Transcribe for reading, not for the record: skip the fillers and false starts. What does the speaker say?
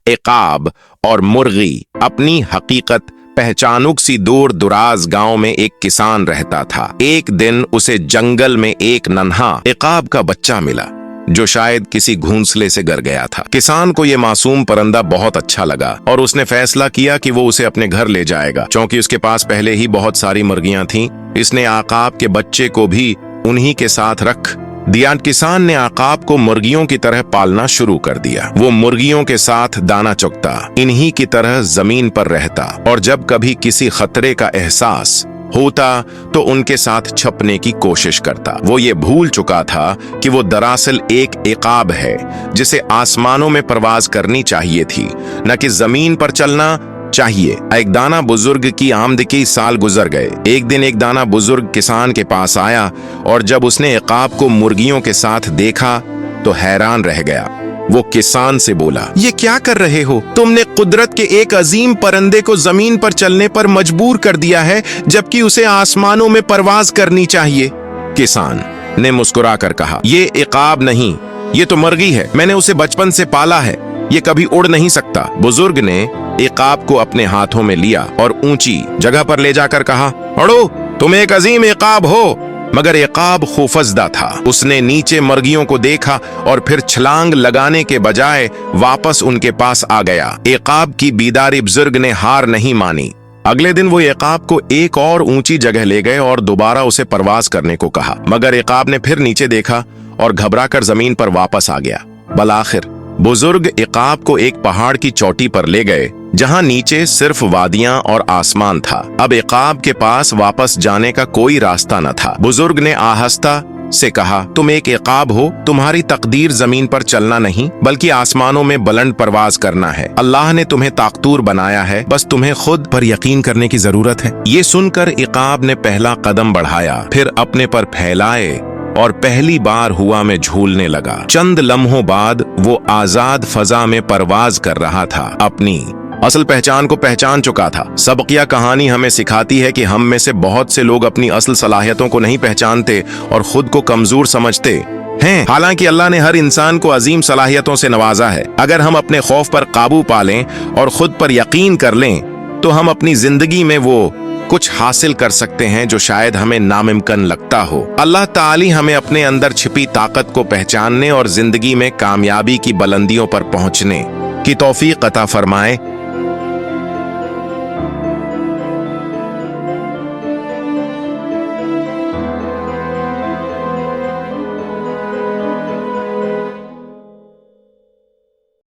इकाब और मुर्गी। अपनी हकीकत पहचानुक सी दूर दुराज गांव में एक किसान रहता था। एक दिन उसे जंगल में एक नन्हा इकाब का बच्चा मिला जो शायद किसी घोंसले से गिर गया था। किसान को यह मासूम परिंदा बहुत अच्छा लगा और उसने फैसला किया कि वो उसे अपने घर ले जाएगा। क्योंकि उसके पास पहले ही बहुत सारी मुर्गियां थीं, इसने आकाब के बच्चे को भी उन्हीं के साथ रख दिया। किसान ने आकाब को मुर्गियों की तरह पालना शुरू कर दिया। वो मुर्गियों के साथ दाना चुगता, इन्हीं की तरह जमीन पर रहता और जब कभी किसी खतरे का एहसास होता तो उनके साथ छपने की कोशिश करता। वो ये भूल चुका था कि वो दरअसल एक इकाब है जिसे आसमानों में परवाज करनी चाहिए थी, न कि जमीन पर चलना चाहिए। एक दाना बुजुर्ग की आमदकी साल गुजर गए। एक दिन एक दाना बुजुर्ग किसान के पास आया और जब उसने इकाब को मुर्गियों के साथ देखा तो हैरान रह गया। वो किसान से बोला, ये क्या कर रहे हो? तुमने कुदरत के एक अजीम परिंदे को जमीन पर चलने पर मजबूर कर दिया है, जबकि उसे आसमानों में परवाज करनी चाहिए। किसान ने मुस्कुरा कर कहा, ये इकाब नहीं, ये तो मुर्गी है। मैंने उसे बचपन से पाला है, ये कभी उड़ नहीं सकता। बुजुर्ग ने इकाब को अपने हाथों में लिया और ऊंची जगह पर ले जाकर कहा, अड़ो, तुम एक अजीम इकाब हो। मगर इकाब खौफजदा था। उसने नीचे मुर्गियों को देखा और फिर छलांग लगाने के बजाय वापस उनके पास आ गया। इकाब की बीदारी बुजुर्ग ने हार नहीं मानी। अगले दिन वो इकाब को एक और ऊंची जगह ले गए और दोबारा उसे परवाज करने को कहा। मगर इकाब ने फिर नीचे देखा और घबराकर जमीन पर वापस आ गया। बलाखिर बुजुर्ग इकाब को एक पहाड़ की चोटी पर ले गए जहां नीचे सिर्फ वादियां और आसमान था। अब इकाब के पास वापस जाने का कोई रास्ता न था। बुजुर्ग ने आहिस्ता से कहा, तुम एक इकाब हो, तुम्हारी तकदीर जमीन पर चलना नहीं बल्कि आसमानों में बुलंद परवाज करना है। अल्लाह ने तुम्हें ताकतूर बनाया है, बस तुम्हें खुद पर यकीन करने की जरूरत है। ये सुनकर इकाब ने पहला कदम बढ़ाया, फिर अपने पर फैलाए और पहली बार हुआ में झूलने लगा। चंद लम्हों बाद वो आजाद फजा में परवाज कर रहा था। अपनी असल पहचान को पहचान चुका था। सबकिया कहानी हमें सिखाती है कि हम में से बहुत से लोग अपनी असल सलाहियतों को नहीं पहचानते और खुद को कमजोर समझते हैं। हालांकि अल्लाह ने हर इंसान को अजीम सलाहियतों से नवाजा है। अगर हम अपने खौफ पर काबू पा लें और खुद पर यकीन कर लें तो हम अपनी जिंदगी में वो कुछ हासिल कर सकते हैं जो शायद हमें नामुमकिन लगता हो। अल्लाह ताली हमें अपने अंदर छिपी ताकत को पहचानने और जिंदगी में कामयाबी की बुलंदियों पर पहुंचने की तौफीक अता फरमाए।